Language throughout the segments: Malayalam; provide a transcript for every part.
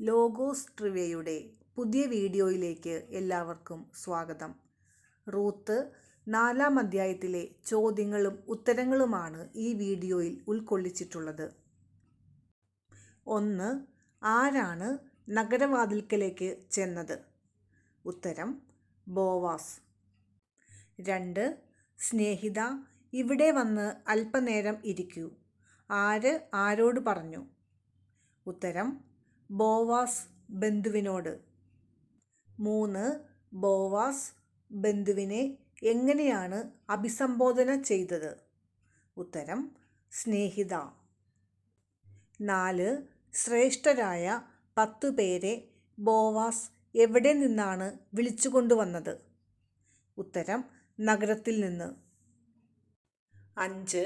ലോഗോസ് ട്രിവിയയുടെ പുതിയ വീഡിയോയിലേക്ക് എല്ലാവർക്കും സ്വാഗതം. റൂത്ത് 4-ാം അധ്യായത്തിലെ ചോദ്യങ്ങളും ഉത്തരങ്ങളുമാണ് ഈ വീഡിയോയിൽ ഉൾക്കൊള്ളിച്ചിട്ടുള്ളത്. 1. ആരാണ് നഗരവാതിൽക്കലേക്ക് ചെന്നത്? ഉത്തരം ബോവാസ്. 2. സ്നേഹിത, ഇവിടെ വന്ന് അല്പനേരം ഇരിക്കൂ. ആര് ആരോട് പറഞ്ഞു? ഉത്തരം ബോവാസ് ബന്ധുവിനോട്. 3. ബോവാസ് ബന്ധുവിനെ എങ്ങനെയാണ് അഭിസംബോധന ചെയ്തത്? ഉത്തരം സ്നേഹിത. 4. ശ്രേഷ്ഠരായ 10 പേരെ ബോവാസ് എവിടെ നിന്നാണ് വിളിച്ചുകൊണ്ടുവന്നത്? ഉത്തരം നഗരത്തിൽ നിന്ന്. 5.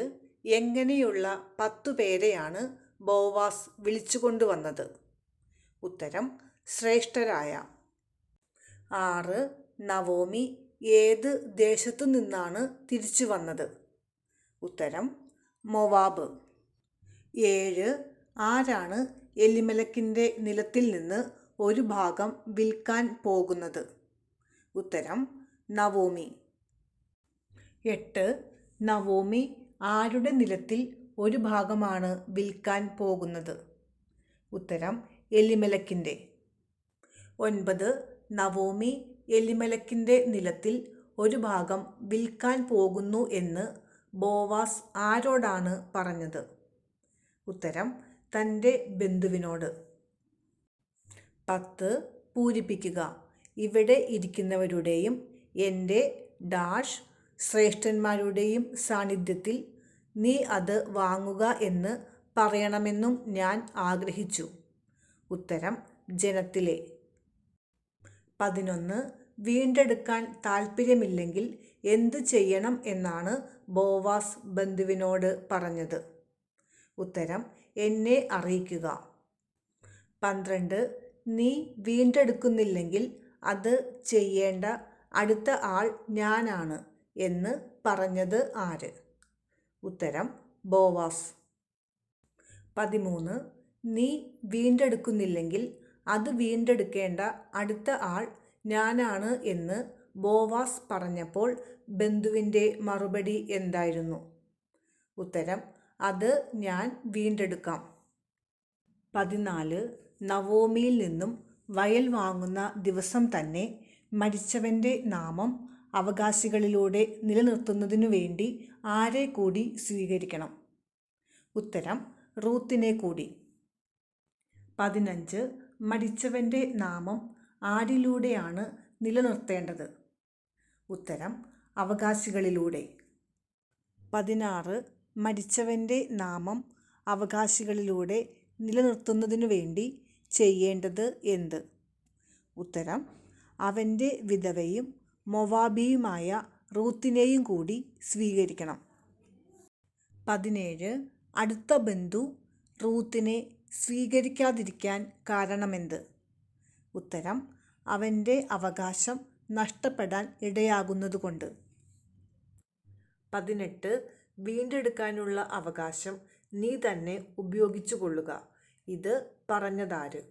എങ്ങനെയുള്ള 10 പേരെയാണ് ബോവാസ് വിളിച്ചുകൊണ്ടുവന്നത്? ഉത്തരം ശ്രേഷ്ഠരായ. 6. നവോമി ഏത് ദേശത്തു നിന്നാണ് തിരിച്ചു വന്നത്? ഉത്തരം മൊവാബ്. 7. ആരാണ് എലിമേലെക്കിൻ്റെ നിലത്തിൽ നിന്ന് ഒരു ഭാഗം വിൽക്കാൻ പോകുന്നത്? ഉത്തരം നവോമി. 8. നവോമി ആരുടെ നിലത്തിൽ ഒരു ഭാഗമാണ് വിൽക്കാൻ പോകുന്നത്? ഉത്തരം എലിമേലെക്കിൻ്റെ. 9. നവോമി എലിമേലെക്കിൻ്റെ നിലത്തിൽ ഒരു ഭാഗം വിൽക്കാൻ പോകുന്നു എന്ന് ബോവാസ് ആരോടാണ് പറഞ്ഞത്? ഉത്തരം തൻ്റെ ബന്ധുവിനോട്. 10. പൂരിപ്പിക്കുക. ഇവിടെ ഇരിക്കുന്നവരുടെയും എൻ്റെ ഡാഷ് ശ്രേഷ്ഠന്മാരുടെയും സാന്നിധ്യത്തിൽ നീ അത് വാങ്ങുക എന്ന് പറയണമെന്നും ഞാൻ ആഗ്രഹിച്ചു. ഉത്തരം ജനത്തിലെ. 11. വീണ്ടെടുക്കാൻ താൽപ്പര്യമില്ലെങ്കിൽ എന്തു ചെയ്യണം എന്നാണ് ബോവാസ് ബന്ധുവിനോട് പറഞ്ഞത്? ഉത്തരം എന്നെ അറിയിക്കുക. 12. നീ വീണ്ടെടുക്കുന്നില്ലെങ്കിൽ അത് ചെയ്യേണ്ട അടുത്ത ആൾ ഞാനാണ് എന്ന് പറഞ്ഞത് ആര്? ഉത്തരം ബോവാസ്. 13. നീ വീണ്ടെടുക്കുന്നില്ലെങ്കിൽ അത് വീണ്ടെടുക്കേണ്ട അടുത്ത ആൾ ഞാനാണ് എന്ന് ബോവാസ് പറഞ്ഞപ്പോൾ ബന്ധുവിൻ്റെ മറുപടി എന്തായിരുന്നു? ഉത്തരം അത് ഞാൻ വീണ്ടെടുക്കാം. 14. നവോമിയിൽ നിന്നും വയൽ വാങ്ങുന്ന ദിവസം തന്നെ മരിച്ചവൻ്റെ നാമം അവകാശികളിലൂടെ നിലനിർത്തുന്നതിനു വേണ്ടി ആരെ കൂടി സ്വീകരിക്കണം? ഉത്തരം റൂത്തിനെ കൂടി. 15. മരിച്ചവൻ്റെ നാമം ആരിലൂടെയാണ് നിലനിർത്തേണ്ടത്? ഉത്തരം അവകാശികളിലൂടെ. 16. മരിച്ചവൻ്റെ നാമം അവകാശികളിലൂടെ നിലനിർത്തുന്നതിനു വേണ്ടി ചെയ്യേണ്ടത് എന്ത്? ഉത്തരം അവൻ്റെ വിധവയും മൊവാബിയുമായ റൂത്തിനെയും കൂടി സ്വീകരിക്കണം. 17. അടുത്ത ബന്ധു റൂത്തിനെ സ്വീകരിക്കാതിരിക്കാൻ കാരണമെന്ത്? ഉത്തരം അവൻ്റെ അവകാശം നഷ്ടപ്പെടാൻ ഇടയാകുന്നതുകൊണ്ട്. 18. വീണ്ടെടുക്കാനുള്ള അവകാശം നീ തന്നെ ഉപയോഗിച്ചുകൊള്ളുക. ഇത് പറഞ്ഞതാര്?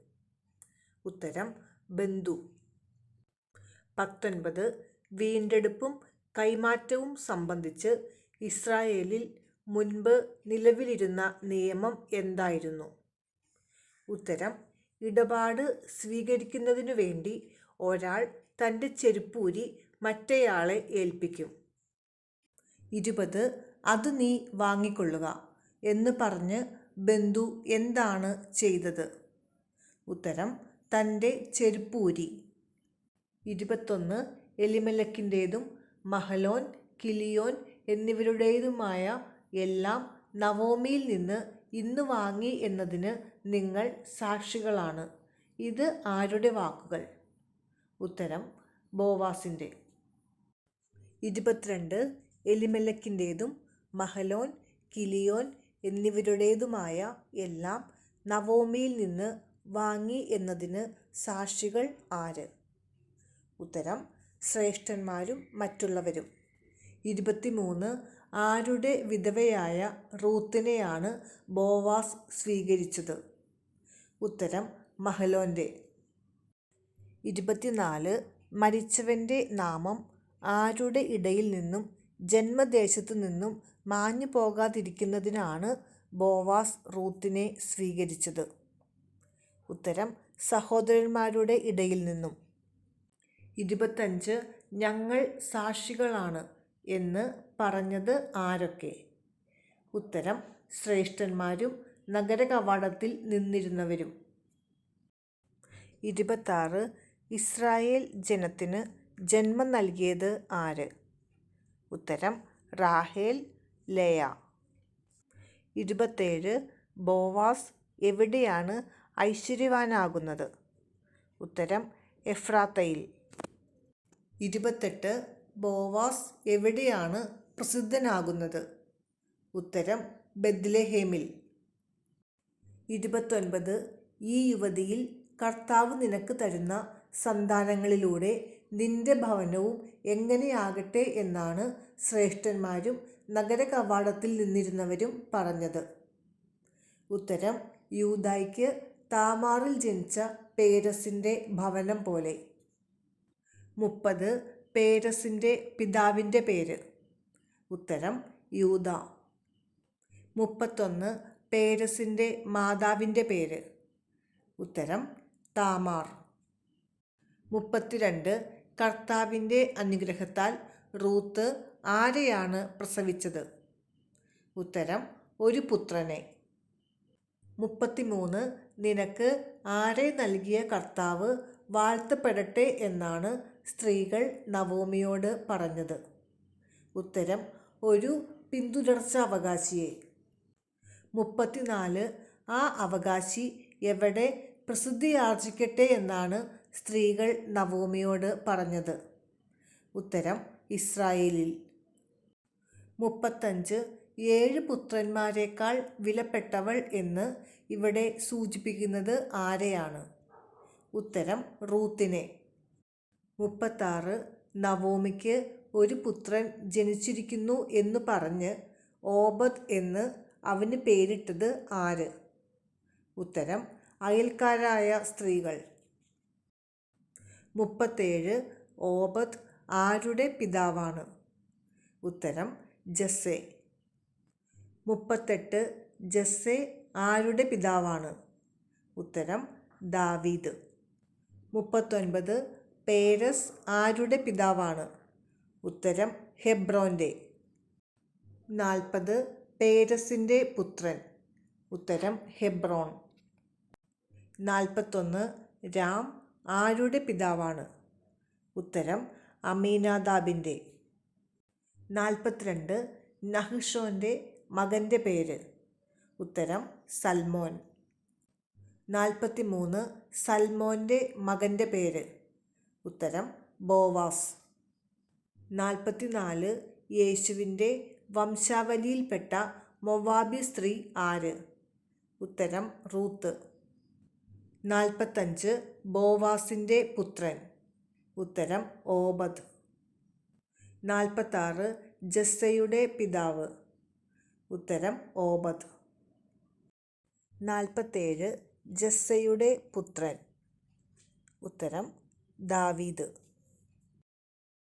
ഉത്തരം ബന്ധു. 19. വീണ്ടെടുപ്പും കൈമാറ്റവും സംബന്ധിച്ച് ഇസ്രായേലിൽ മുൻപ് നിലവിലിരുന്ന നിയമം എന്തായിരുന്നു? ഉത്തരം ഇടപാട് സ്വീകരിക്കുന്നതിനു വേണ്ടി ഒരാൾ തൻ്റെ ചെരുപ്പൂരി മറ്റേയാളെ ഏൽപ്പിക്കും. 20. അത് നീ വാങ്ങിക്കൊള്ളുക എന്ന് പറഞ്ഞ് ബന്ധു എന്താണ് ചെയ്തത്? ഉത്തരം തൻ്റെ ചെരുപ്പൂരി. 21. എലിമേലെക്കിൻ്റേതും മഹലോൻ, കിലിയോൻ എന്നിവരുടേതുമായ എല്ലാം നവോമിയിൽ നിന്ന് ഇന്ന് വാങ്ങി എന്നതിന് നിങ്ങൾ സാക്ഷികളാണ്. ഇത് ആരുടെ വാക്കുകൾ? ഉത്തരം ബോവാസിൻ്റെ. 22. എലിമേലെക്കിൻ്റേതും മഹലോൻ, കിലിയോൻ എന്നിവരുടേതുമായ എല്ലാം നവോമിയിൽ നിന്ന് വാങ്ങി എന്നതിന് സാക്ഷികൾ ആര്? ഉത്തരം ശ്രേഷ്ഠന്മാരും മറ്റുള്ളവരും. 23. ആരുടെ വിധവയായ റൂത്തിനെയാണ് ബോവാസ് സ്വീകരിച്ചത്? ഉത്തരം മഹലോൻ്റെ. 24 മരിച്ചവൻ്റെ നാമം ആരുടെ ഇടയിൽ നിന്നും ജന്മദേശത്തു നിന്നും മാഞ്ഞു പോകാതിരിക്കുന്നതിനാണ് ബോവാസ് റൂത്തിനെ സ്വീകരിച്ചത്. ഉത്തരം സഹോദരന്മാരുടെ ഇടയിൽ നിന്നും. 25 ഞങ്ങൾ സാക്ഷികളാണ് എന്ന് പറഞ്ഞത് ആരൊക്കെ? ഉത്തരം ശ്രേഷ്ഠന്മാരും നഗരകവാടത്തിൽ നിന്നിരുന്നവരും. 26 ഇസ്രായേൽ ജനത്തിന് ജന്മം നൽകിയത് ആര്? ഉത്തരം റാഹേൽ, ലേയ. 27 ബോവാസ് എവിടെയാണ് ഐശ്വര്യവാനാകുന്നത്? ഉത്തരം എഫ്രാത്തയിൽ. 28 ബോവാസ് എവിടെയാണ് പ്രസിദ്ധനാകുന്നത്? ഉത്തരം ബെത്ലഹേമിൽ. 29 ഈ യുവതിയിൽ കർത്താവ് നിനക്ക് തരുന്ന സന്താനങ്ങളിലൂടെ നിന്റെ ഭവനവും എങ്ങനെയാകട്ടെ എന്നാണ് ശ്രേഷ്ഠന്മാരും നഗരകവാടത്തിൽ നിന്നിരുന്നവരും പറഞ്ഞത്. ഉത്തരം യൂദായ്ക്ക് താമാറിൽ ജനിച്ച പേരസിൻ്റെ ഭവനം പോലെ. 30 പേരസിൻ്റെ പിതാവിൻ്റെ പേര്. ഉത്തരം യൂദ. 31 പേരസിൻ്റെ മാതാവിൻ്റെ പേര്. ഉത്തരം താമാർ. 32 കർത്താവിൻ്റെ അനുഗ്രഹത്താൽ റൂത്ത് ആരെയാണ് പ്രസവിച്ചത്? ഉത്തരം ഒരു പുത്രനെ. 33 നിനക്ക് ആരെ നൽകിയ കർത്താവ് വാഴ്ത്തപ്പെടട്ടെ എന്നാണ് സ്ത്രീകൾ നവോമിയോട് പറഞ്ഞത്? ഉത്തരം ഒരു പിന്തുടർച്ചാവകാശിയെ. 34 ആ അവകാശി എവിടെ പ്രസിദ്ധിയാർജിക്കട്ടെ എന്നാണ് സ്ത്രീകൾ നവോമിയോട് പറഞ്ഞത്? ഉത്തരം ഇസ്രായേലിൽ. 35 7 പുത്രന്മാരെക്കാൾ വിലപ്പെട്ടവൾ എന്ന് ഇവിടെ സൂചിപ്പിക്കുന്നത് ആരെയാണ്? ഉത്തരം റൂത്തിനെ. 36 നവോമിക്ക് ഒരു പുത്രൻ ജനിച്ചിരിക്കുന്നു എന്ന് പറഞ്ഞ് ഓബദ് എന്ന് അവന് പേരിട്ടത് ആര്? ഉത്തരം അയൽക്കാരായ സ്ത്രീകൾ. 37 ഓബദ് ആരുടെ പിതാവാണ്? ഉത്തരം ജസ്സെ. 38 ജസ്സെ ആരുടെ പിതാവാണ്? ഉത്തരം ദാവീദ്. 39 പേരസ് ആരുടെ പിതാവാണ്? ഉത്തരം ഹെബ്രോൻ്റെ. 40 പേരസിൻ്റെ പുത്രൻ. ഉത്തരം ഹെബ്രോൺ. 41 രാം ആരുടെ പിതാവാണ്? ഉത്തരം അമീനാദാബിൻ്റെ. 42 നഹ്ശോൻ്റെ മകൻ്റെ പേര്. ഉത്തരം സൽമോൻ. 43 സൽമോൻ്റെ മകൻ്റെ പേര്. ഉത്തരം ബോവാസ്. 44 യേശുവിൻ്റെ വംശാവലിയിൽപ്പെട്ട മൊവാബി സ്ത്രീ ആര്? ഉത്തരം റൂത്ത്. 45 ബോവാസിൻ്റെ പുത്രൻ. ഉത്തരം ഓബദ്. 46 ജസ്സയുടെ പിതാവ്. ഉത്തരം ഓബദ്. 47 ജസ്സയുടെ പുത്രൻ. ഉത്തരം ദാവീദ്.